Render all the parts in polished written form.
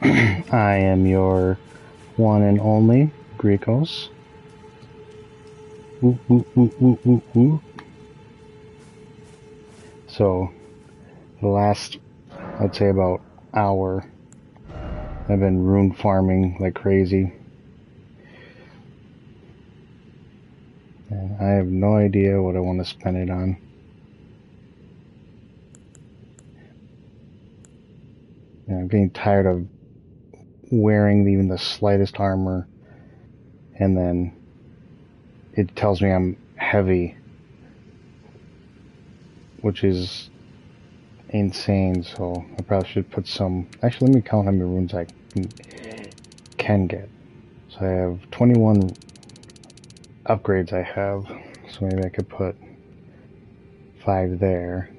I am your one and only Gricos. Woo, woo, woo, woo, woo, woo. So, the last, I'd say about hour, I've been rune farming like crazy. And I have no idea what I want to spend it on. And I'm getting tired of wearing even the slightest armor, and then it tells me I'm heavy, which is insane. So I probably should put some. Actually, let me count how many runes I can get. So I have 21 upgrades I have, so maybe I could put 5 there.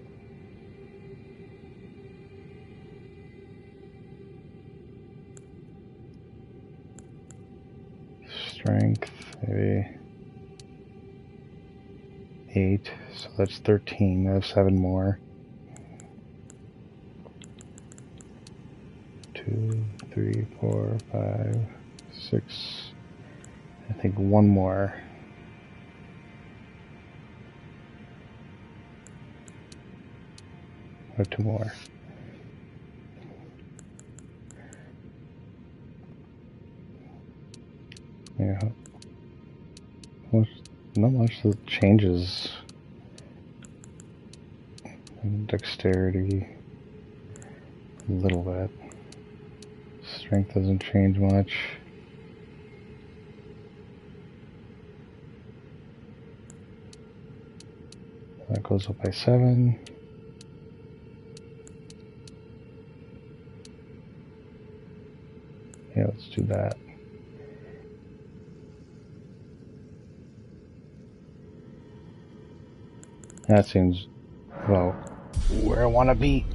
Strength, maybe 8, so that's 13. I have 7 more. 2, 3, 4, 5, 6. I think 1 more. Or 2 more. Yeah. Not much that changes. Dexterity, a little bit. Strength doesn't change much. That goes up by 7. Yeah, let's do that. That seems about where I want to be.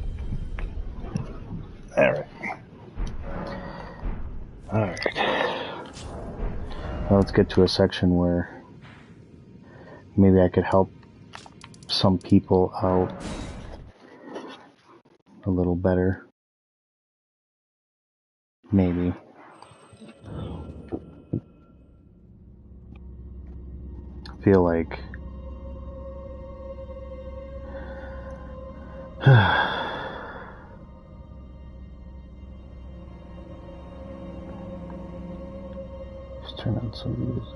Alright. Alright. Well, let's get to a section where maybe I could help some people out a little better. Maybe. I feel like just turn on some music.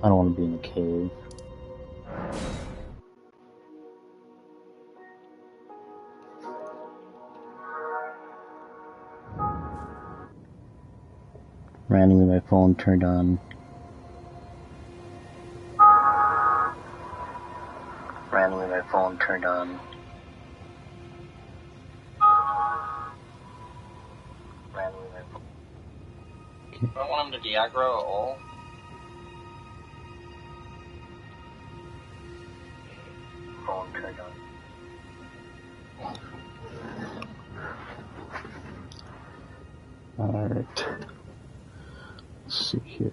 I don't want to be in a cave. Randomly my phone turned on. Randomly my phone turned on. Randomly my phone. I don't want him to de-aggro at all. Phone turned on. Alright. Let's see here.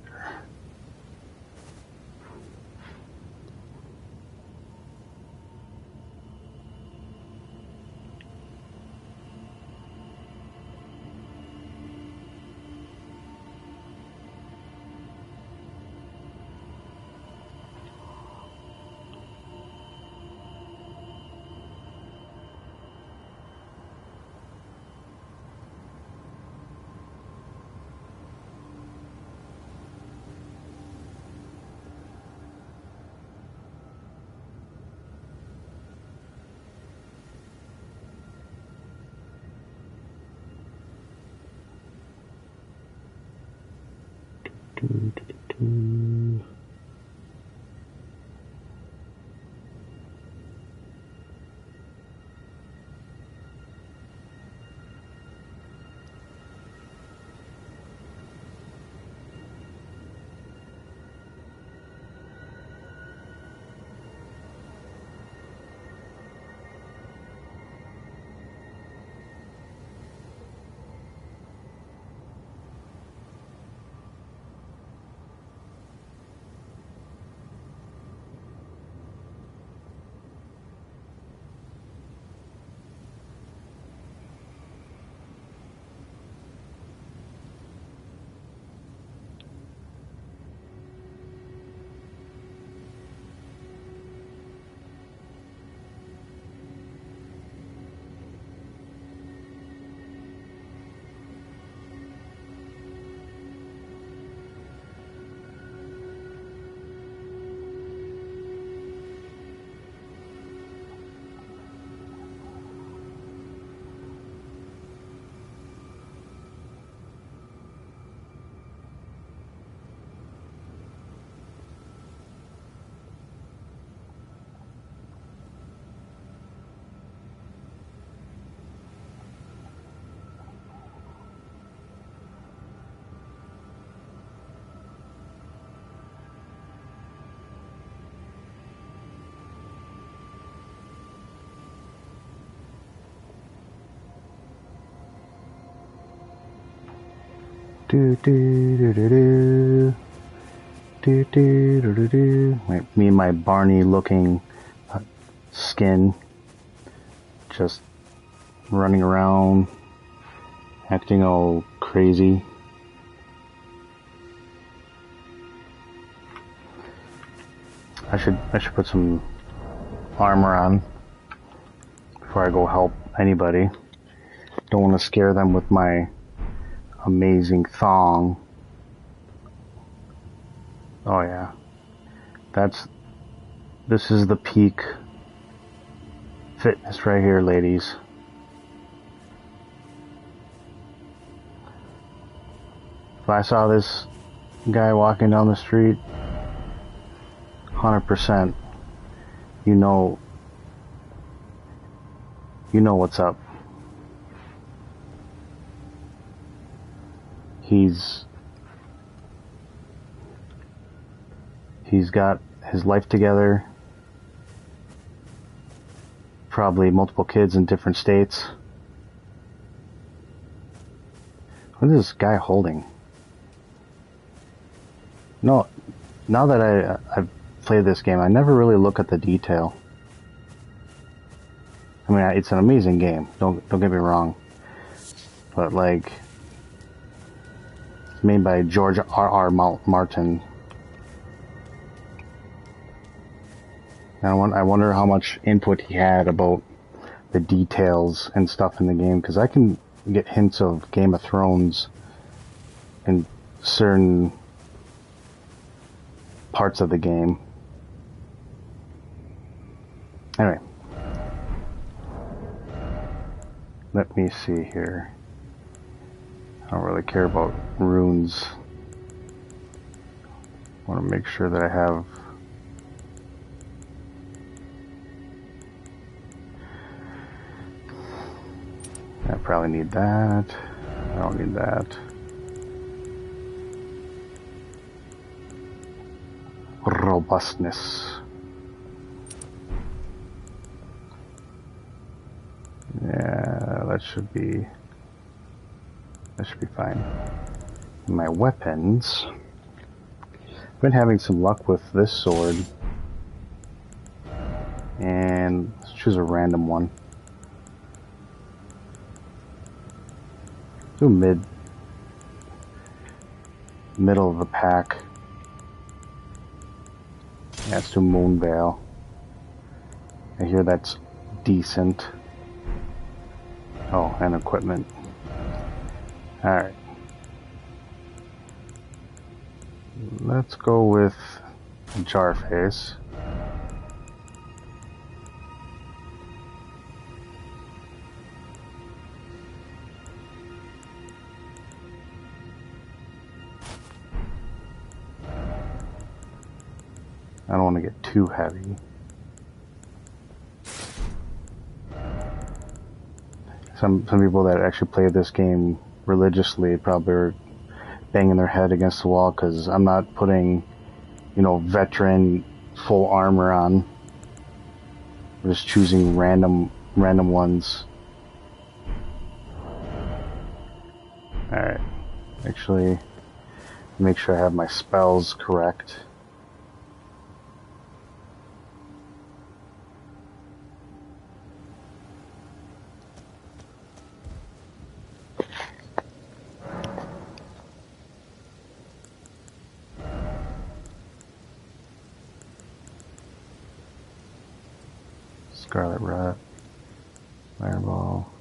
Do do do do do. Do do do do do. Me and my Barney looking skin just running around acting all crazy. I should put some armor on before I go help anybody. Don't want to scare them with my amazing thong. Oh yeah. This is the peak fitness right here, ladies. If I saw this guy walking down the street, 100%, you know what's up. He's got his life together, probably multiple kids in different states. What is this guy holding? No, now that I've played this game, I never really look at the detail. I mean, it's an amazing game. Don't get me wrong, but like, it's made by George R.R. Martin. And I wonder how much input he had about the details and stuff in the game, because I can get hints of Game of Thrones in certain parts of the game. Anyway, let me see here. I don't really care about runes. I want to make sure that I have I probably need that. I don't need that. Robustness. Yeah, that should be fine. My weapons. I've been having some luck with this sword. And let's choose a random one. Do middle of the pack. Yeah, let's do Moonveil. I hear that's decent. Oh, and equipment. Alright. Let's go with Jarface. I don't want to get too heavy. Some people that actually play this game religiously probably are banging their head against the wall because I'm not putting, veteran full armor on. I'm just choosing random ones. Alright. Actually, make sure I have my spells correct. Scarlet Rat, Fireball.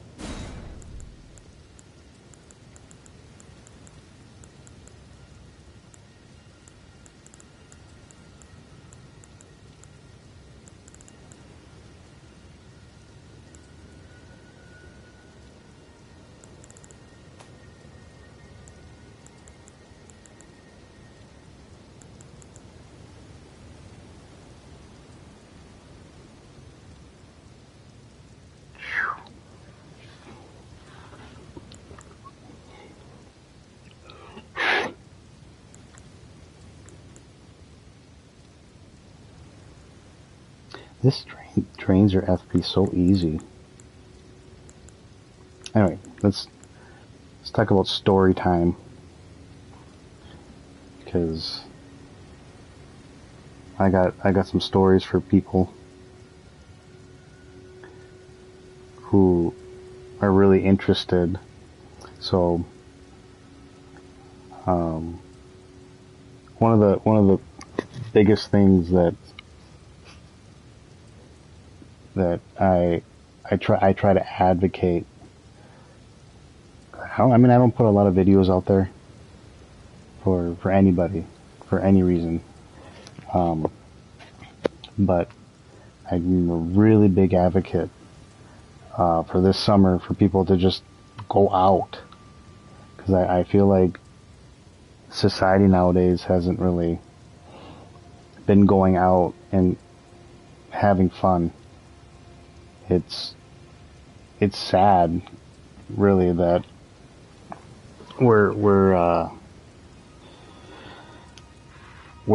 This drains your FP so easy. Anyway, let's talk about story time. because I got some stories for people who are really interested. So um, one of the biggest things that I try to advocate. I mean, I don't put a lot of videos out there for anybody for any reason, um, but I'm a really big advocate for this summer for people to just go out, because I feel like society nowadays hasn't really been going out and having fun. It's sad, really, that we're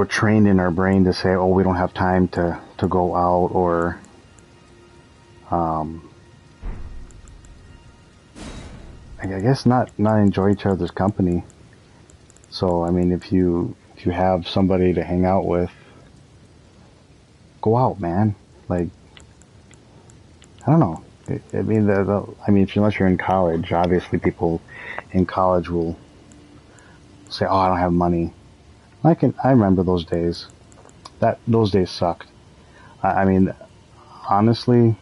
trained in our brain to say, oh, we don't have time to go out, or um, I guess not enjoy each other's company. So I mean, if you have somebody to hang out with, go out, man. Like, I don't know. I mean, unless you're in college, obviously people in college will say, "Oh, I don't have money." I remember those days. Those days sucked. I mean, honestly,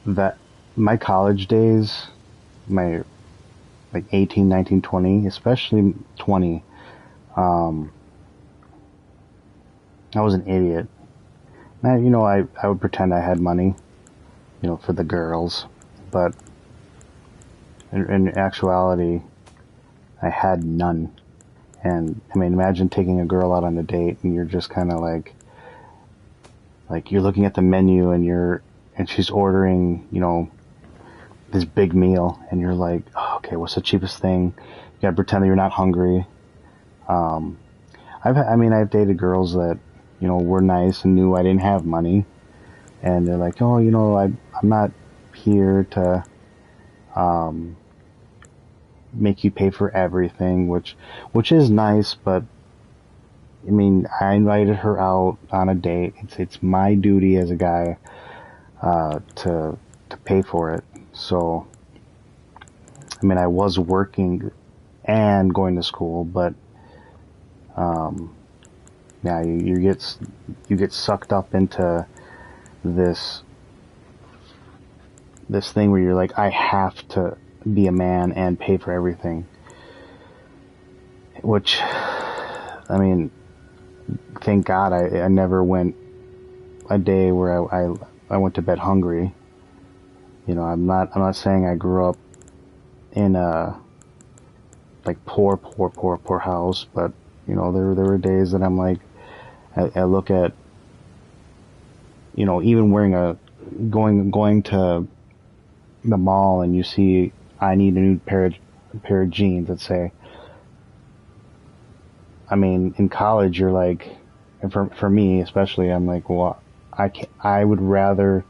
that my college days, my like 18, 19, 20, especially 20, um, I was an idiot. I would pretend I had money, for the girls, but in actuality, I had none. And I mean, imagine taking a girl out on a date and you're just kind of like you're looking at the menu and she's ordering, this big meal, and you're like, oh, okay, what's the cheapest thing? You gotta pretend that you're not hungry. Um, I've dated girls that, were nice and knew I didn't have money, and they're like, oh, I'm not here to, make you pay for everything, which is nice, but I mean, I invited her out on a date. It's my duty as a guy, to pay for it. So, I mean, I was working and going to school, but, yeah, you get sucked up into this thing where you're like, I have to be a man and pay for everything. Which, I mean, thank God I never went a day where I went to bed hungry. I'm not saying I grew up in a like poor house, but there were days that I'm like, I look at, even going to the mall, and you see I need a new pair of jeans, let's say. I mean, in college, you're like, and for me especially, I'm like, well, I would rather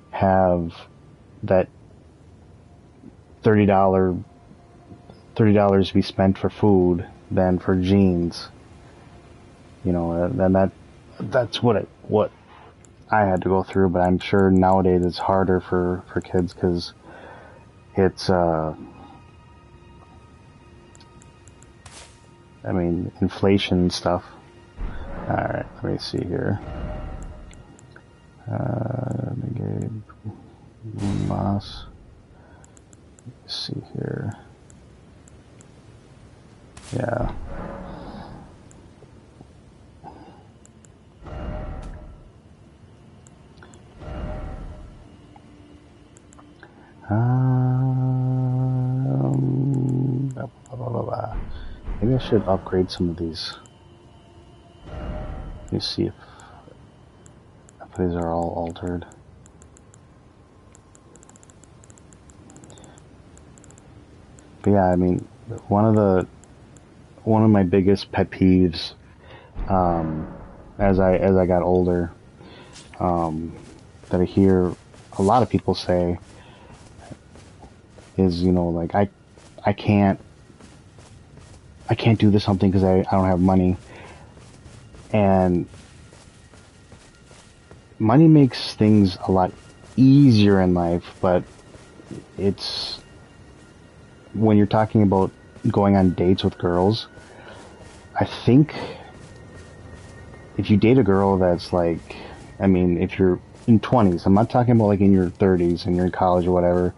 have that $30 be spent for food than for jeans. And that's what I had to go through. But I'm sure nowadays it's harder for kids, because it's I mean, inflation and stuff. All right, let me see here. Moss. Let's see here. Yeah. Blah, blah, blah, blah. Maybe I should upgrade some of these. Let me see if these are all altered. But yeah, I mean, one of my biggest pet peeves, as I got older, that I hear a lot of people say is, like, I can't I can't do this something because I don't have money. And money makes things a lot easier in life, but it's when you're talking about going on dates with girls, I think if you date a girl that's like, I mean, if you're in 20s, I'm not talking about like in your 30s and you're in college or whatever,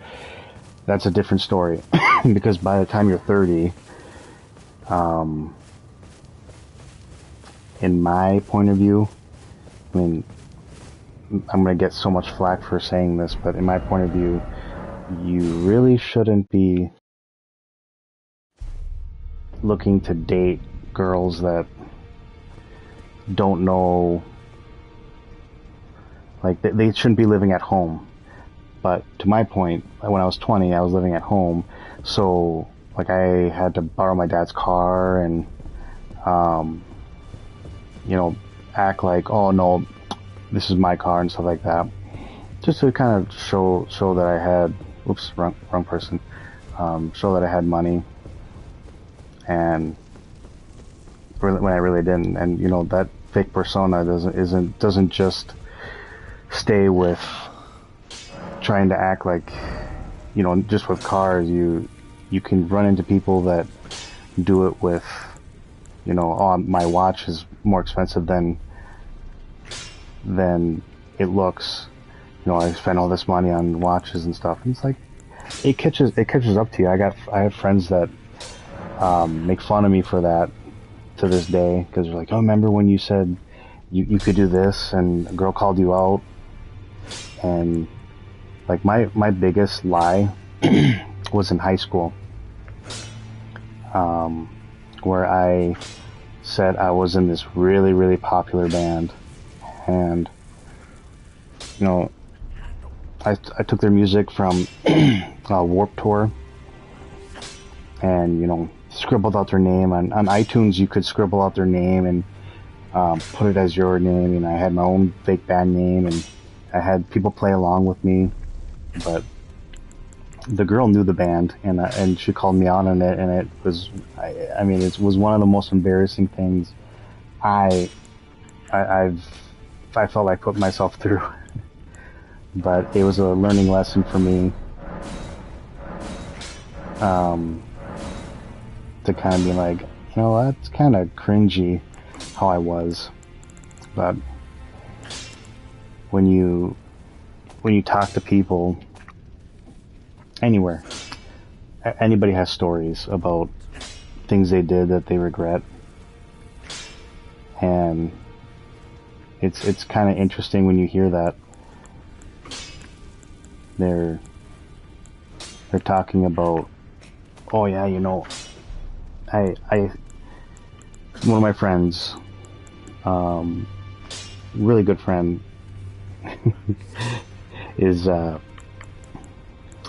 that's a different story. Because by the time you're 30, in my point of view, I mean, I'm going to get so much flack for saying this, but in my point of view, you really shouldn't be looking to date girls that don't know, like, they shouldn't be living at home. But to my point, when I was 20, I was living at home, so, like, I had to borrow my dad's car and, you know, act like, oh no, this is my car and stuff like that, just to kind of show that I had, oops, wrong person, show that I had money, and when I really didn't. And you know, that fake persona doesn't just stay with trying to act like, you know, just with cars. You can run into people that do it with, you know, oh, my watch is more expensive than it looks. You know, I spent all this money on watches and stuff. And it's like, it catches up to you. I have friends that make fun of me for that to this day, because they're like, oh, remember when you said you could do this and a girl called you out? And like my biggest lie was in high school, where I said I was in this really, really popular band, and you know, I took their music from Warped Tour, and you know, scribbled out their name on iTunes. You could scribble out their name and put it as your name. And I had my own fake band name, and I had people play along with me. But the girl knew the band, and she called me out on it, and it was, I mean, it was one of the most embarrassing things I felt I put myself through. But it was a learning lesson for me, to kind of be like, you know, that's kind of cringy how I was. But when you talk to people anywhere, anybody has stories about things they did that they regret, and it's kind of interesting when you hear that they're talking about, oh yeah, you know, I one of my friends, really good friend, is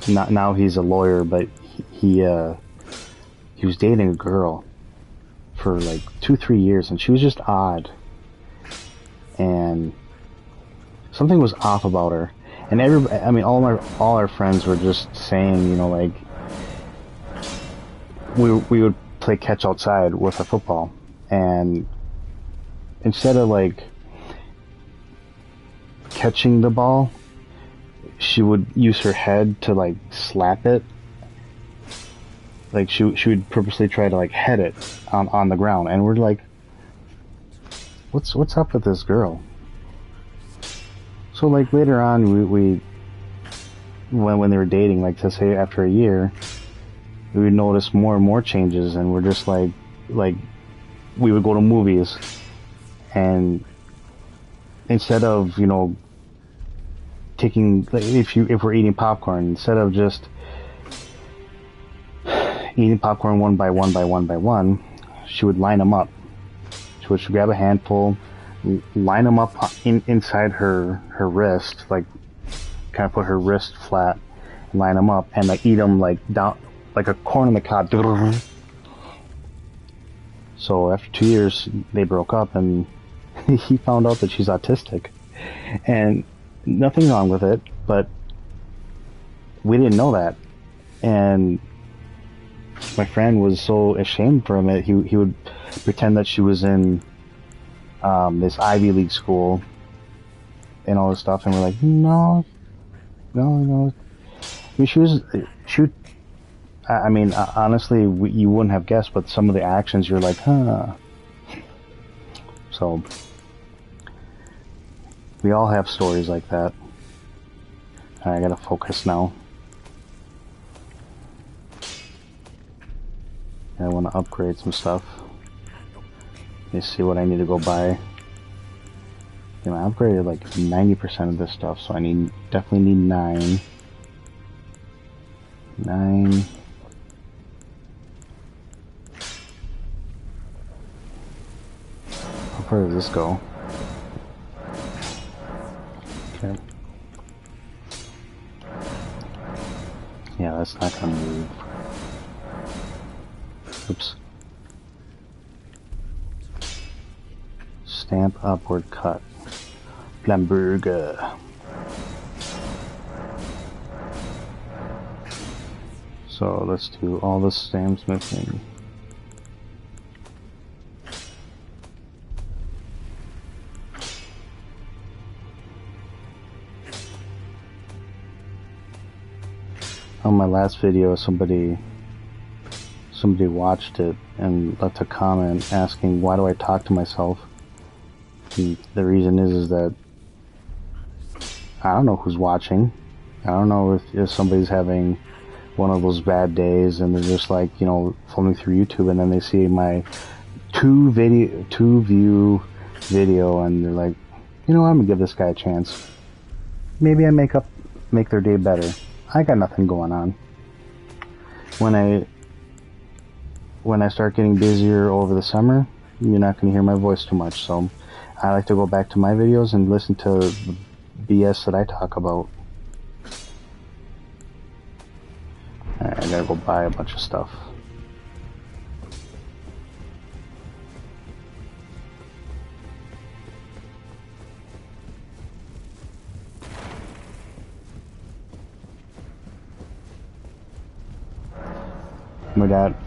not now, he's a lawyer, but he was dating a girl for like 2-3 years, and she was just odd, and something was off about her. And everybody, I mean, all our friends were just saying, you know, like, we would play catch outside with a football, and instead of like catching the ball, she would use her head to like slap it. Like she would purposely try to like head it on the ground, and we're like, what's up with this girl? So like later on, we when they were dating, like to say after a year, we would notice more and more changes, and we're just like we would go to movies, and instead of, you know, taking, like, if we're eating popcorn, instead of just eating popcorn one by one, she would line them up. She would grab a handful, line them up inside her wrist, like kind of put her wrist flat, and line them up, and like eat them like down, like a corn on the cob. So after 2 years, they broke up, and he found out that she's autistic, and nothing wrong with it, but we didn't know that. And my friend was so ashamed from it. He would pretend that she was in this Ivy League school and all this stuff, and we're like, no. I mean, she would, I mean, honestly, you wouldn't have guessed, but some of the actions, you're like, huh. So, we all have stories like that. I gotta focus now. I want to upgrade some stuff. Let me see what I need to go buy. You know, I upgraded like 90% of this stuff, so I definitely need 9. 9. How far does this go? Okay. Yeah, that's not gonna move. Oops. Stamp upward cut. Flamberger. So let's do all the stamps missing. On my last video, somebody watched it and left a comment asking, why do I talk to myself? And the reason is that I don't know who's watching. I don't know if somebody's having one of those bad days and they're just like, you know, flipping through YouTube and then they see my 2-view video and they're like, you know, I'm gonna give this guy a chance. Maybe I make their day better. I got nothing going on. When I start getting busier over the summer, you're not gonna hear my voice too much, so I like to go back to my videos and listen to the BS that I talk about. Alright, I gotta go buy a bunch of stuff.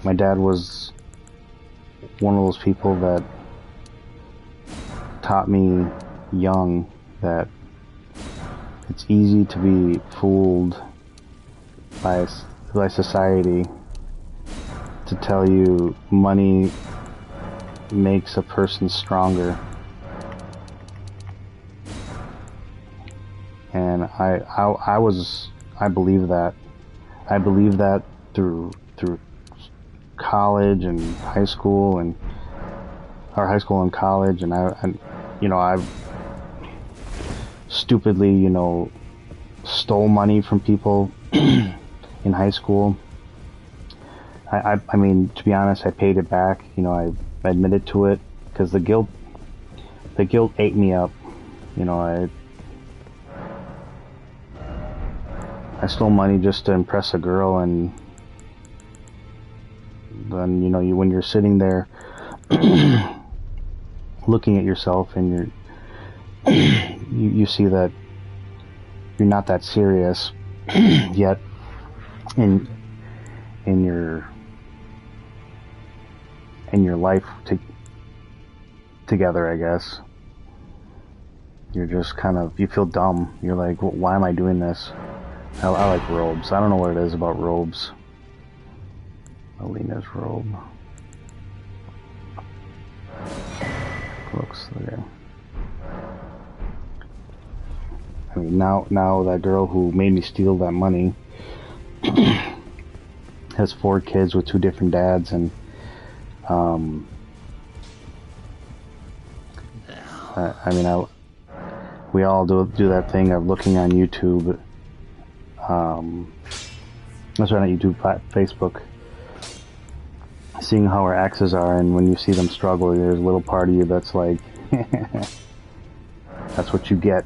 My dad was one of those people that taught me young that it's easy to be fooled by society to tell you money makes a person stronger. And I believe that. I believe that through college and high school and college, and I've stupidly, stole money from people in high school. I mean, to be honest, I paid it back. I admitted to it because the guilt ate me up. I stole money just to impress a girl, and then when you're sitting there looking at yourself and you see that you're not that serious yet in your life together, I guess. You're just you feel dumb. You're like, well, why am I doing this? I like robes. I don't know what it is about robes. Alina's robe. Looks there. I mean, now that girl who made me steal that money has 4 kids with 2 different dads, and we all do that thing of looking on YouTube. That's right, not YouTube, Facebook. Seeing how our exes are, and when you see them struggle, there's a little part of you that's like, that's what you get.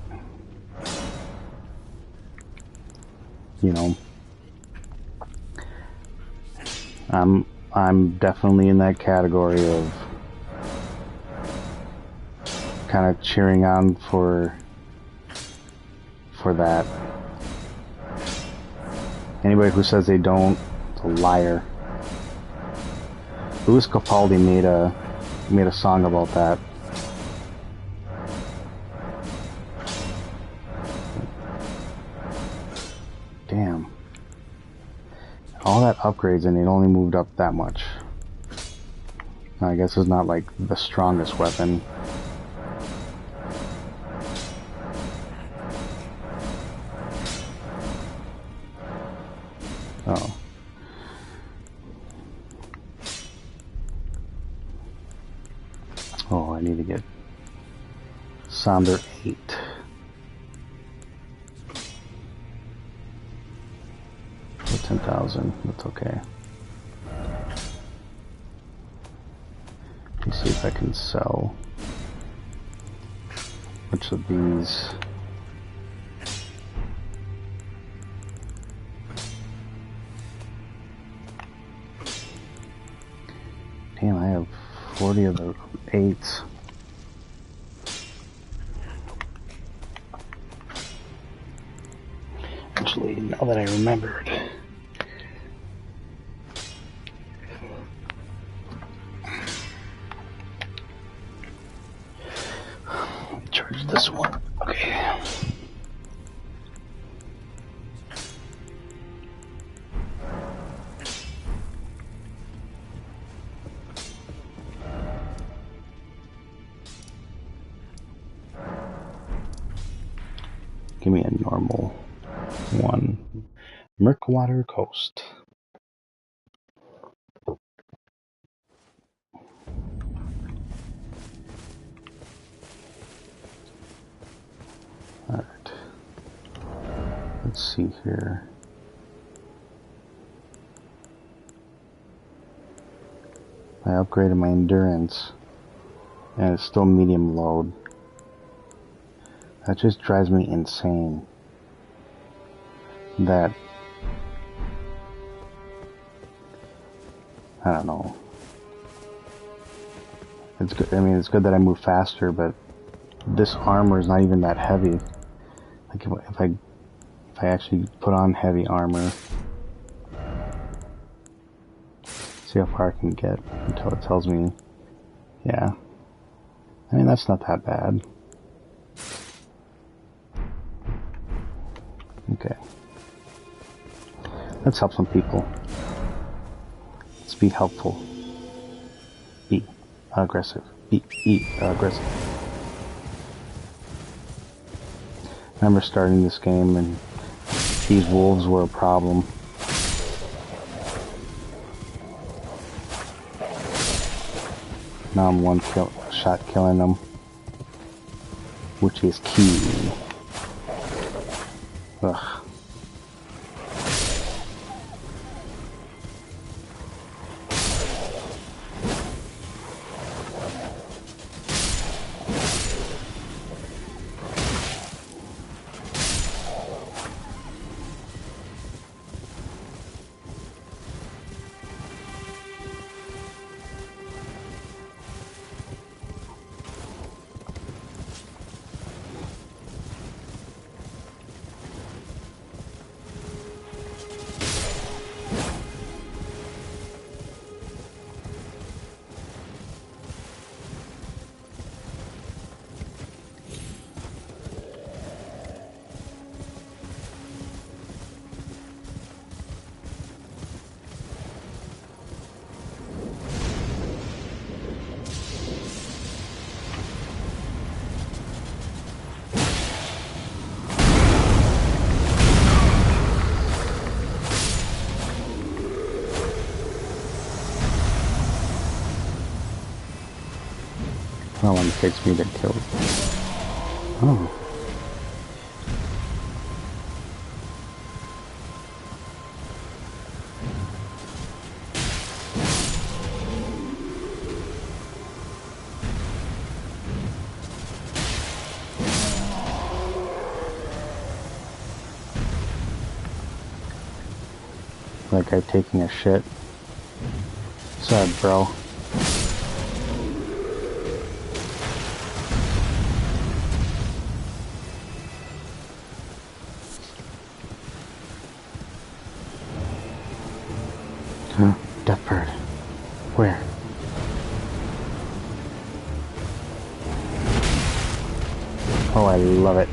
I'm definitely in that category of kind of cheering on for that. Anybody who says they don't, is a liar. Louis Capaldi made a song about that. Damn. All that upgrades and it only moved up that much. I guess it's not like the strongest weapon. Oh. Oh, I need to get Sonder 8. For 10,000, that's okay. Let me see if I can sell a bunch of these. Damn, I have 40 of the 8s. Actually, now that I remembered. Let me charge this one. Okay. Give me a normal one. Merkwater Coast. Alright. Let's see here. I upgraded my endurance and it's still medium load. That just drives me insane. That I don't know. It's good. I mean, it's good that I move faster, but this armor is not even that heavy. Like if I actually put on heavy armor, see how far I can get until it tells me. Yeah. I mean, that's not that bad. Okay. Let's help some people. Let's be helpful. Be aggressive. Be aggressive. I remember starting this game and these wolves were a problem. Now I'm one shot killing them, which is key. Ugh. How long it takes me to kill. Oh. Like I'm taking a shit. Sad, bro. Death bird. Where? Oh, I love it.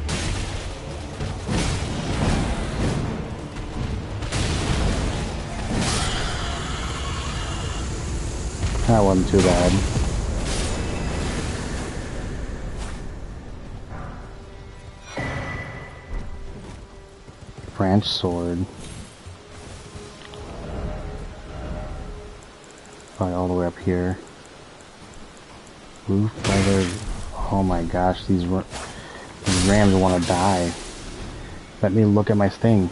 That wasn't too bad. Branch sword. Probably all the way up here. Roof feather. Oh my gosh, these rams want to die. Let me look at my thing.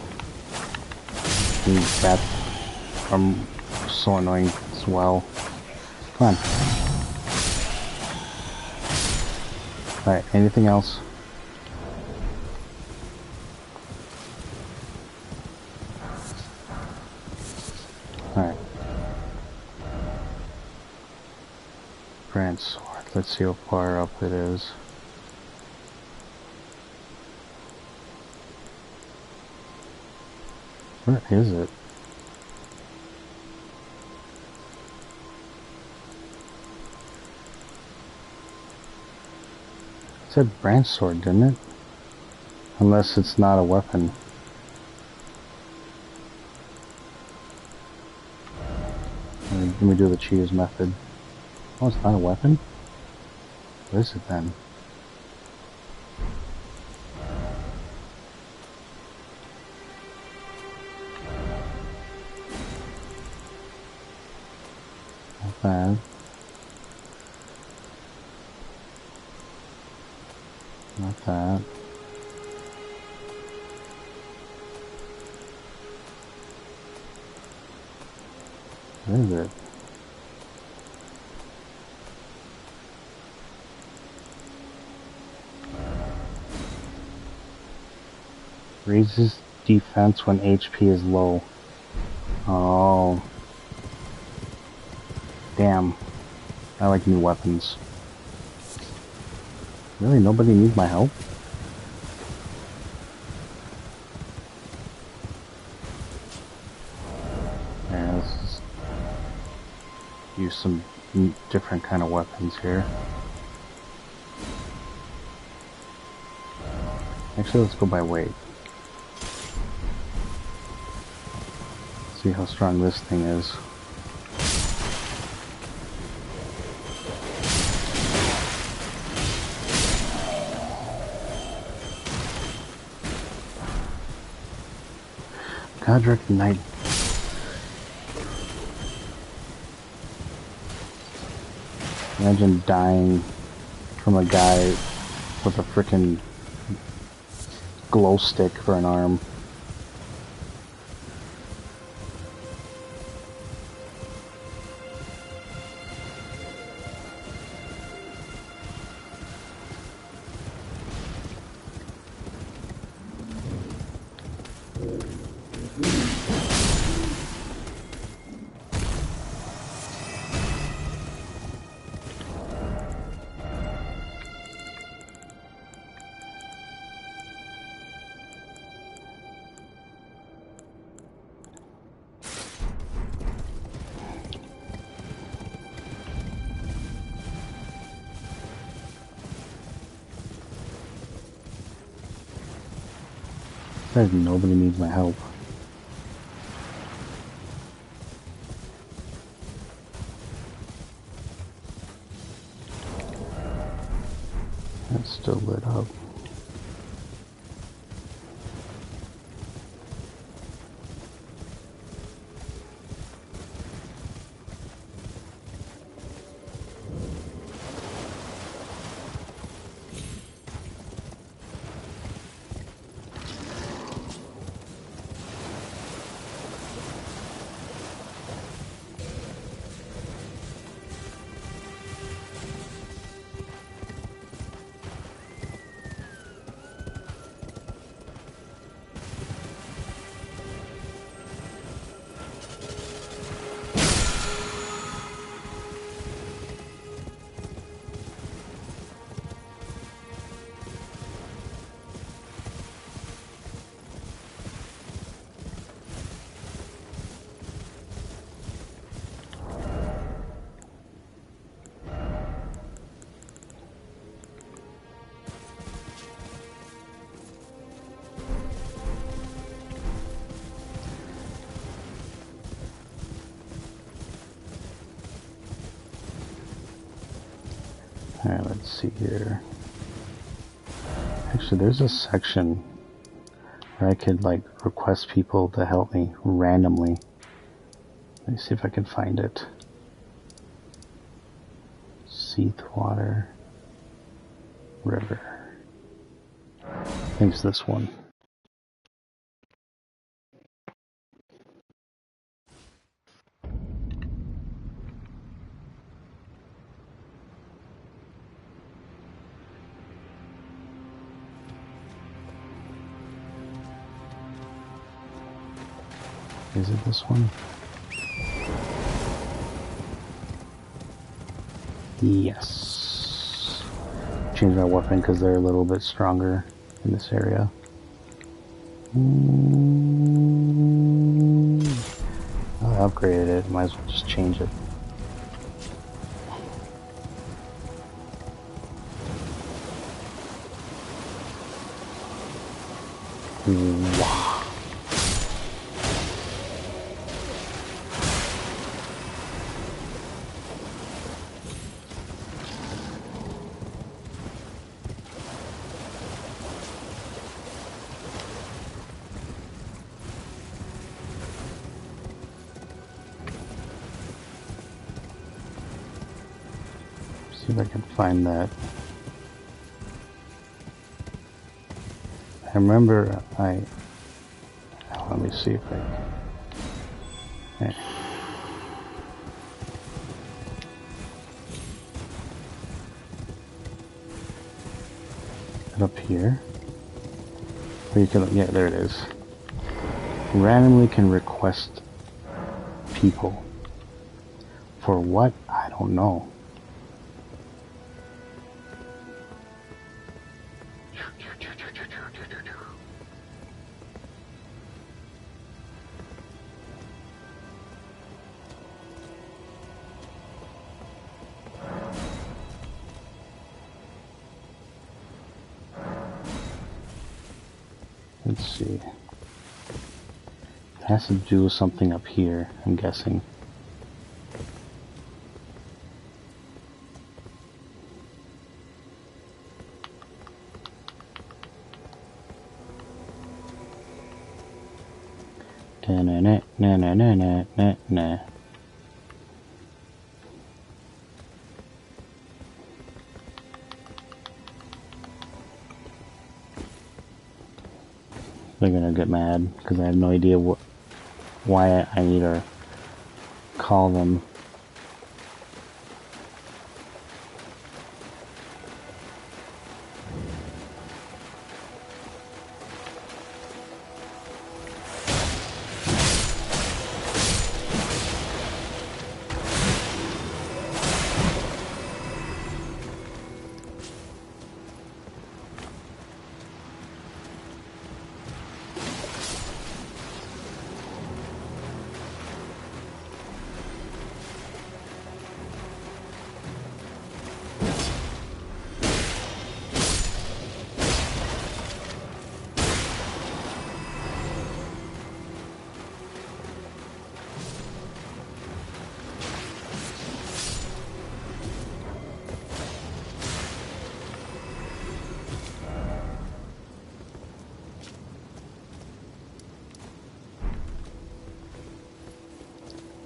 These bats are so annoying as well. Come on. Alright, anything else? Alright. Branch sword. Let's see how far up it is. Where is it? It said branch sword, didn't it? Unless it's not a weapon. Let me do the cheese method. Oh, it's not a weapon? What is it then? Not bad. Not that. What is it? Raises defense when HP is low. Oh. Damn. I like new weapons. Really? Nobody needs my help? Yeah, let's just use some different kind of weapons here. Actually, let's go by weight. See how strong this thing is. Godric Knight. Imagine dying from a guy with a frickin' glow stick for an arm. Says nobody needs my help. That's still lit up. Alright, let's see here. Actually, there's a section where I could, like, request people to help me randomly. Let me see if I can find it. Seathwater River. I think it's this one. Is it this one? Yes. Change my weapon because they're a little bit stronger in this area. I upgraded it. Might as well just change it. Wow. See if I can find that. I remember let me see if I... Up here? Or you can, yeah, there it is. Randomly can request people. For what? I don't know. Let's see. It has to do with something up here, I'm guessing. Na-na-na-na-na-na-na-na. They're gonna get mad because I have no idea why I need to call them.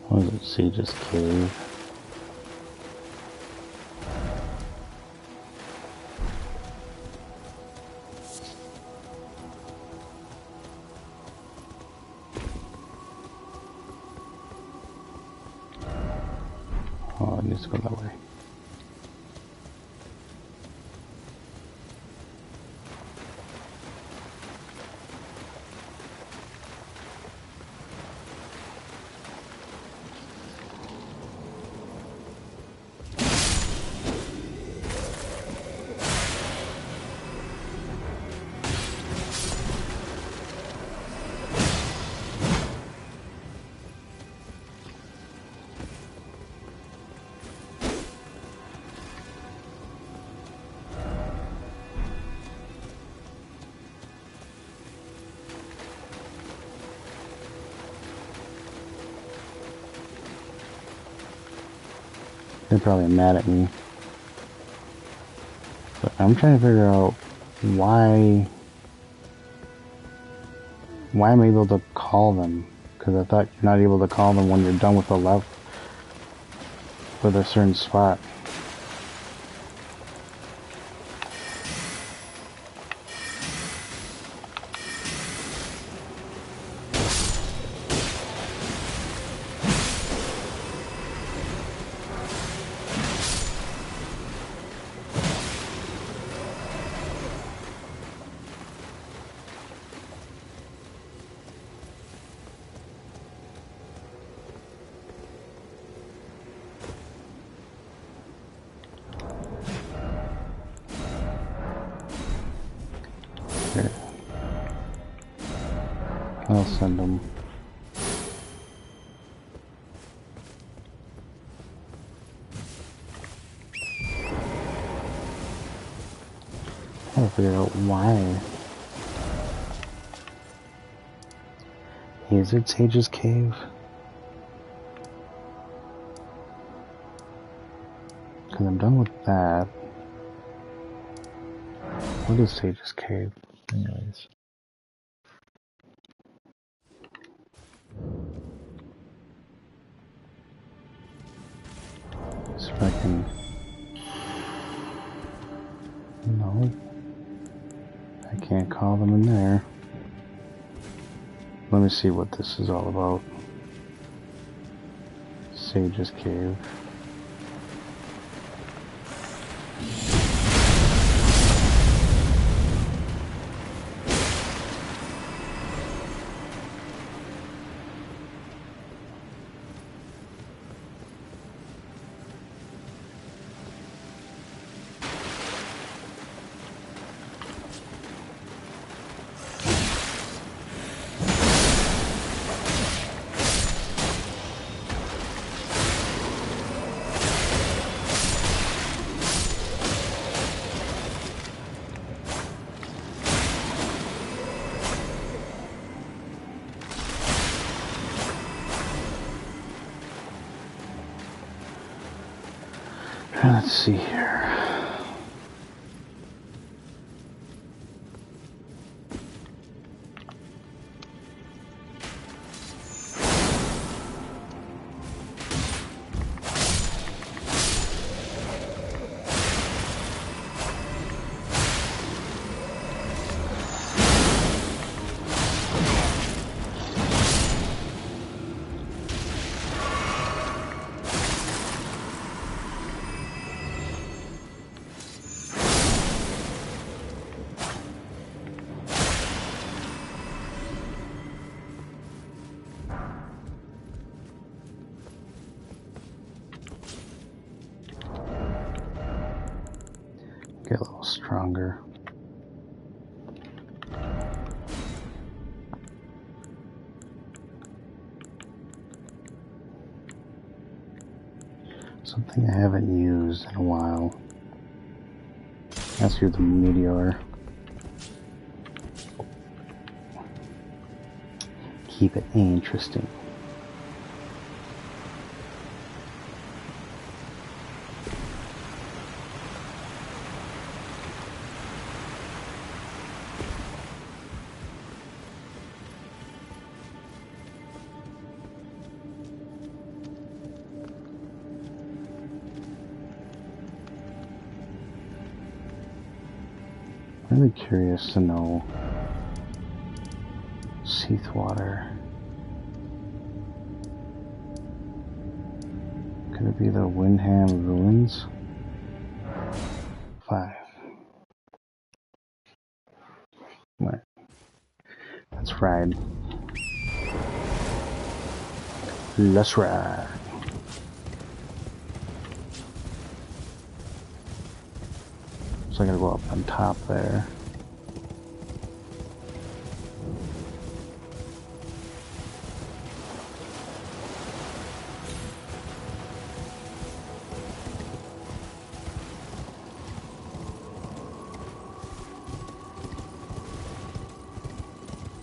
What does it say? Just cave. Oh, it needs to go that way. They're probably mad at me. I'm trying to figure out why I'm able to call them, because I thought you're not able to call them when you're done with the level with a certain spot. Here. I'll send them. Trying to figure out why. Is it Sage's Cave? Because I'm done with that. What is Sage's Cave? Anyways. See if I can... No. I can't call them in there. Let me see what this is all about. Sage's Cave. Let's see here. Get a little stronger. Something I haven't used in a while. That's through the meteor. Keep it interesting. Really curious to know. Seathwater. Could it be the Windham Ruins? 5. Right. Let's ride. Let's ride. So I gotta go up on top there.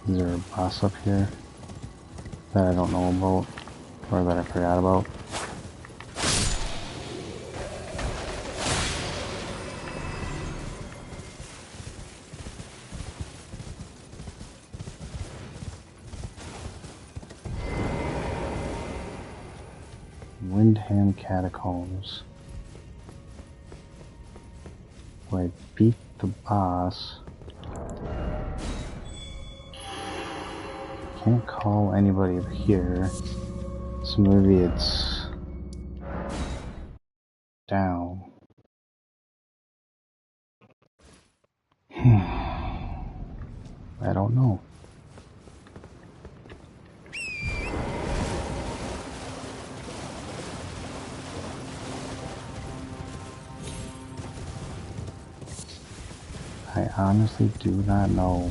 Is there a boss up here that I don't know about or that I forgot about? Windham Catacombs. Where I beat the boss. Can't call anybody up here. So maybe it's down. I don't know. I honestly do not know.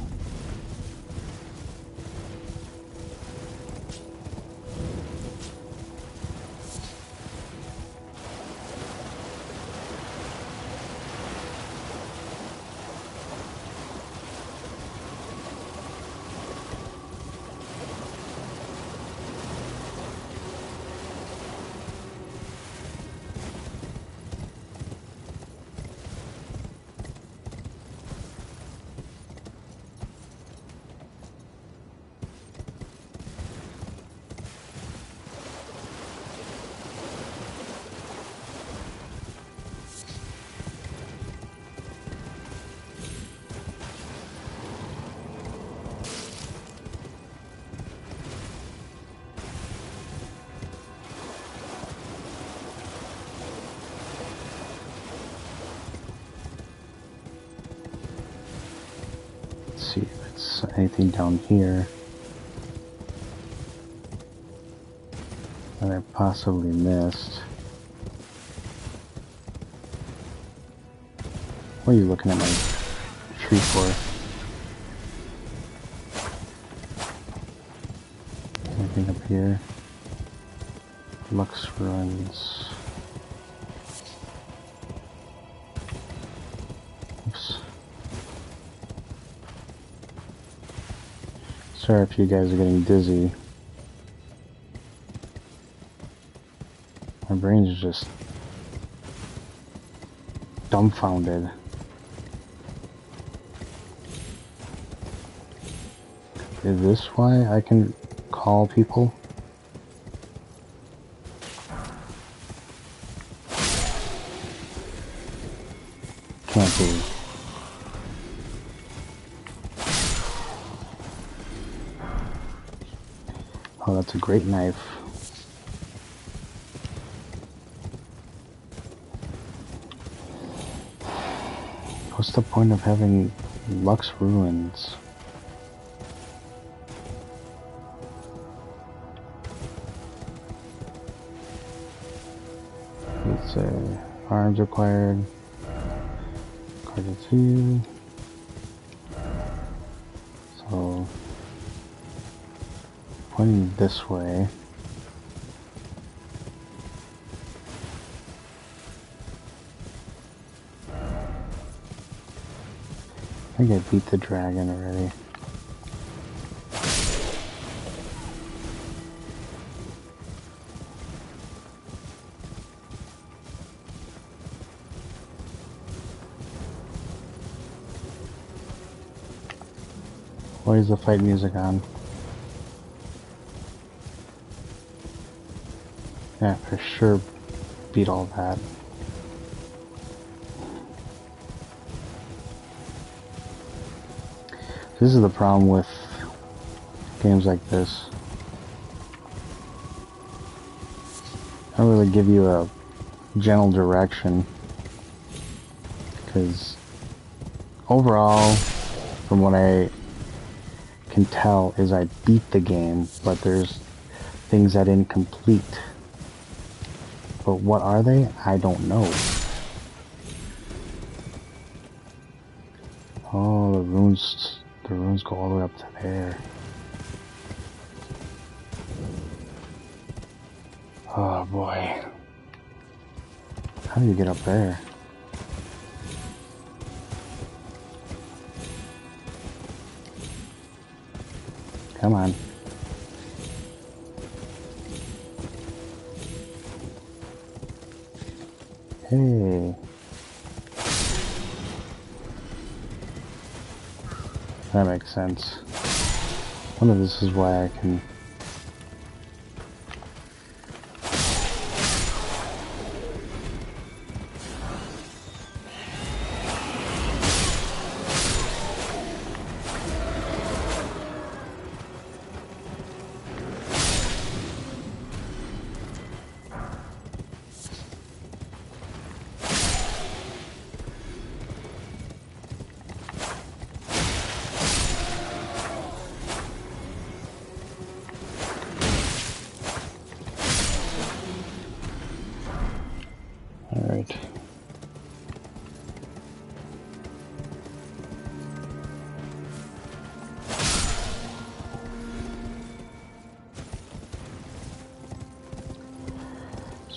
See if it's anything down here that I possibly missed. What are you looking at my tree for? Anything up here? Lux Ruins. Oops. Sorry if you guys are getting dizzy. My brain is just dumbfounded. Is this why I can call people? Can't be. Oh, that's a great knife. What's the point of having Lux Ruins? Let's say arms required. Card 2. So pointing this way. I think I beat the dragon already. Why is the fight music on? Yeah, for sure beat all that. This is the problem with games like this. I don't really give you a general direction, because overall, from what I can tell, is I beat the game, but there's things I didn't complete. But what are they? I don't know. Oh, the runes go all the way up to there. Oh boy. How do you get up there? Come on. Hey. That makes sense. I wonder if this is why I can...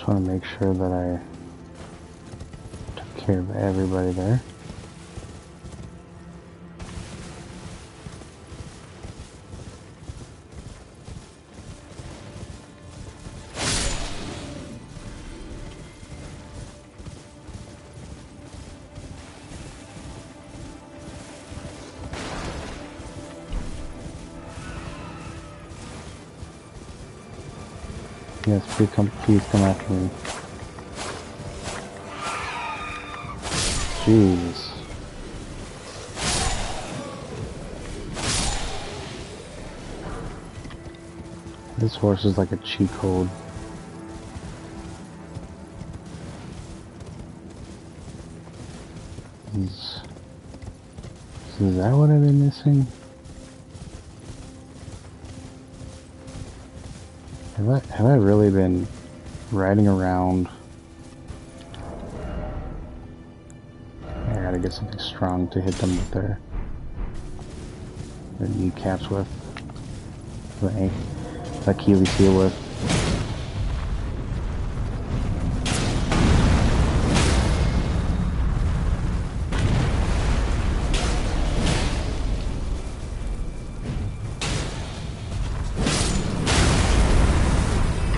Just want to make sure that I took care of everybody there. Yes, please come after me. Jeez. This horse is like a cheat code. Is that what I've been missing? Have I really been riding around? I gotta get something strong to hit them with their kneecaps with. The Achilles heel with.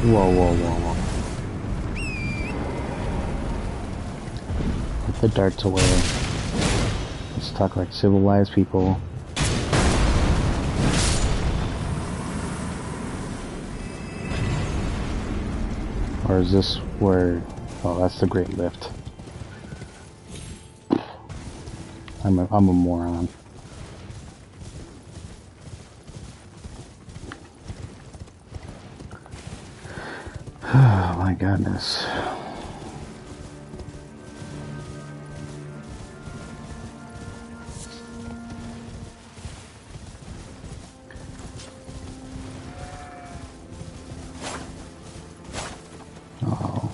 Whoa, whoa, whoa, whoa. Put the darts away. Let's talk like civilized people. Or is this where... Oh, that's the Great Lift. I'm a moron. Oh my goodness. Oh,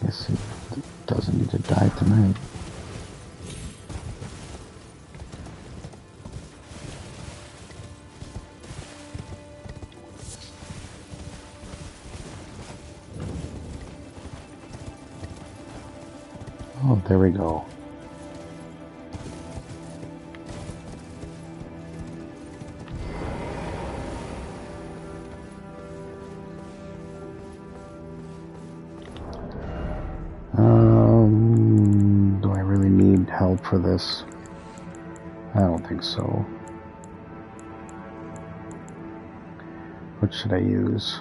guess it doesn't need to die tonight. Oh, there we go. Do I really need help for this? I don't think so. What should I use?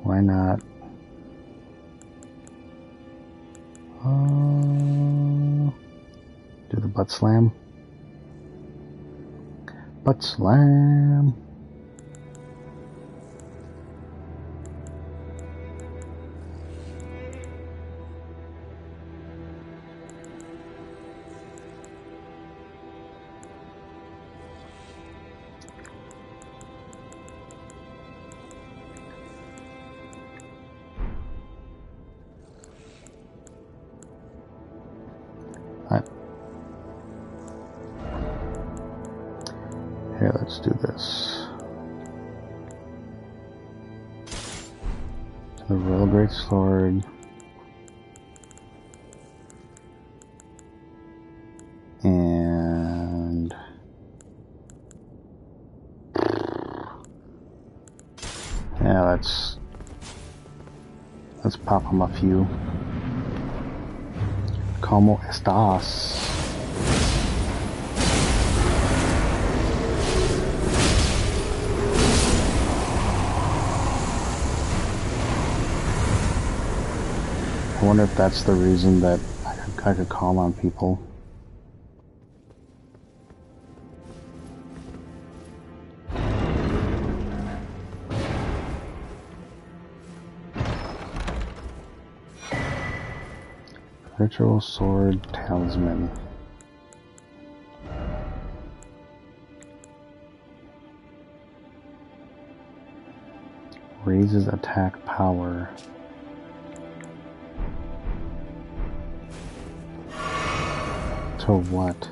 Why not? Do the butt slam. Butt slam. Here, let's do this. The Royal Great Sword. And yeah, let's pop him a few. ¿Cómo estás? I wonder if that's the reason that I could call on people. Virtual Sword Talisman. Raises attack power. To what?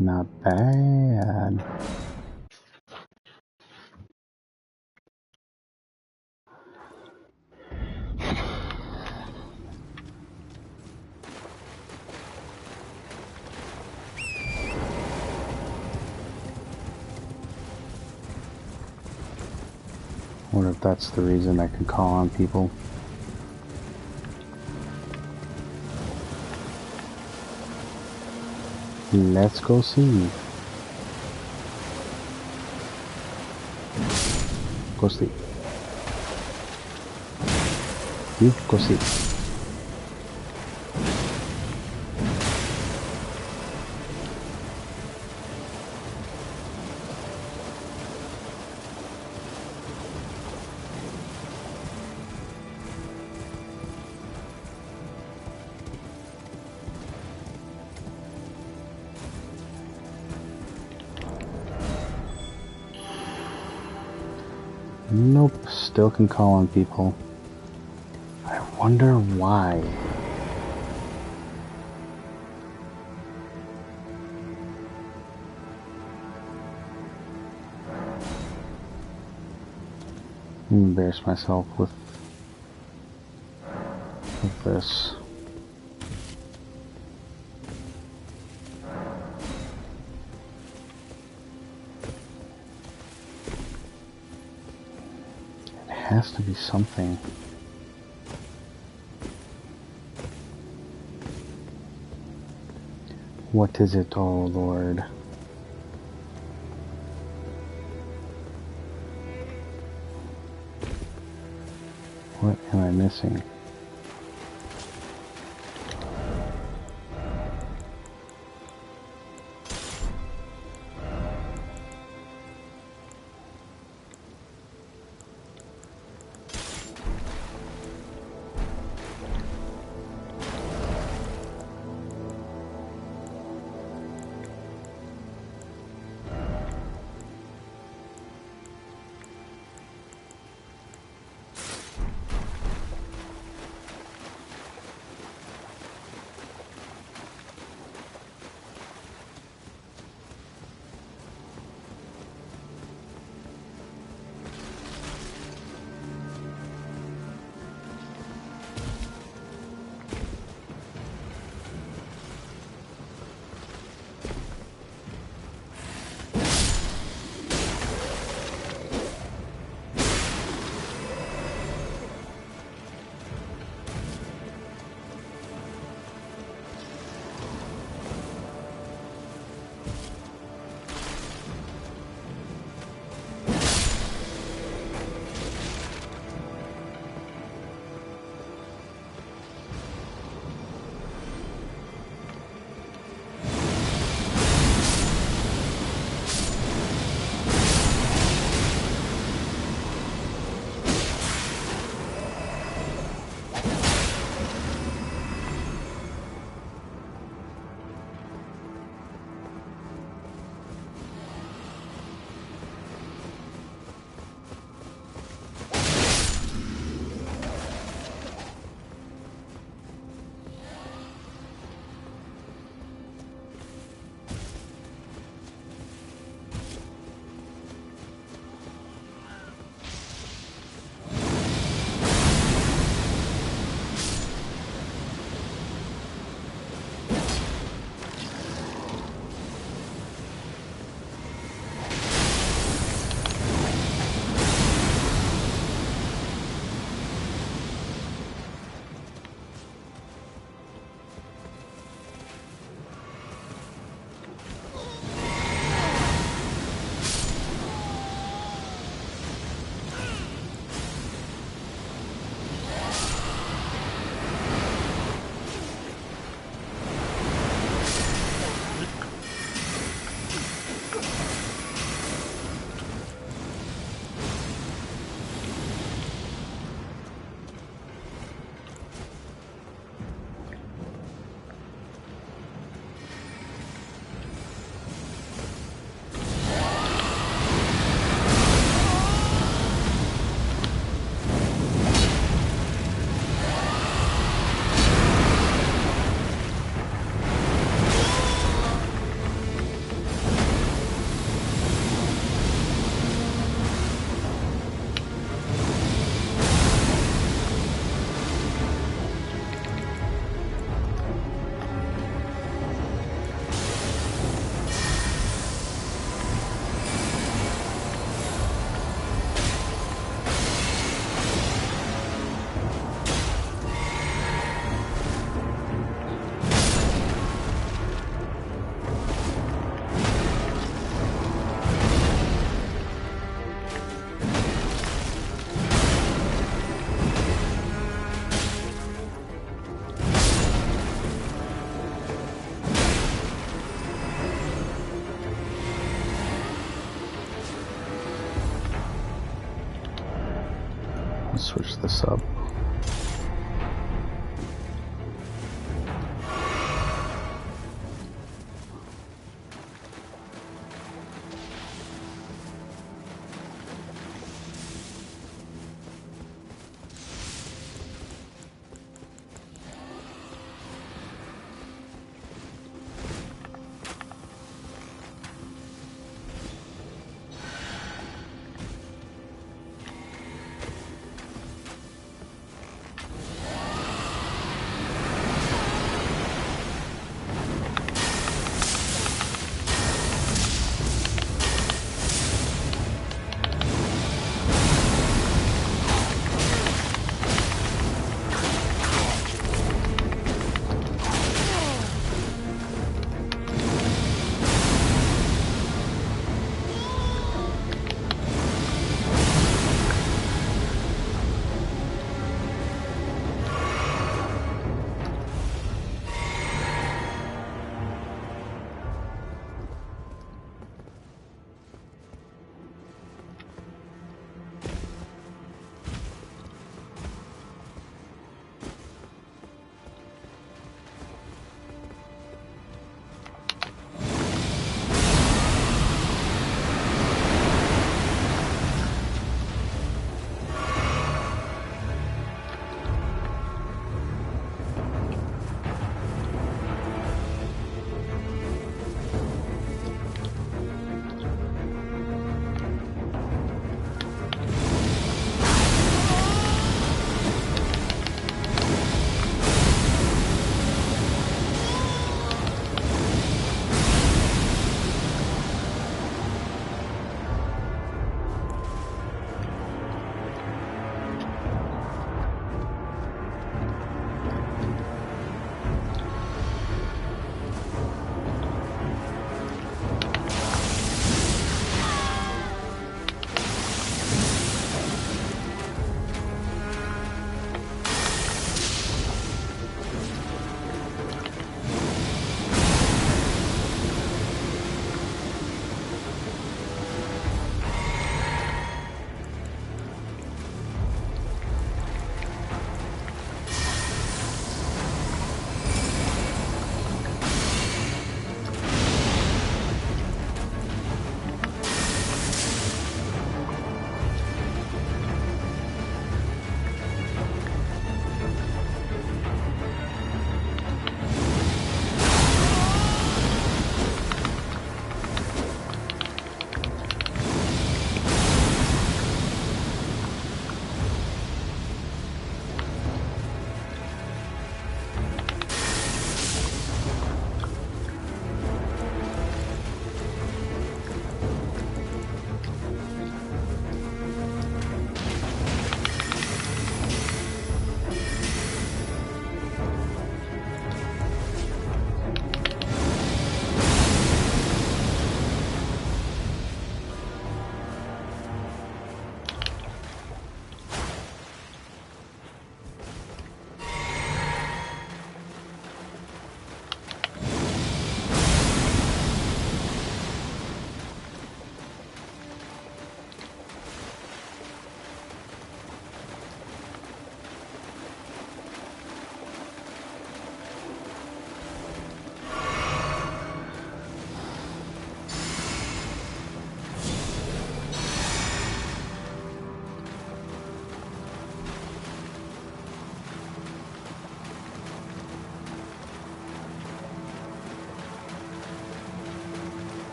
Not bad. What if that's the reason I can call on people? Let's go see. Go sleep. You go sleep. Nope, still can call on people. I wonder why. Embarrass myself with this. It has to be something. What is it, oh Lord? What am I missing? push this up.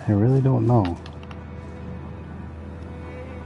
I really don't know.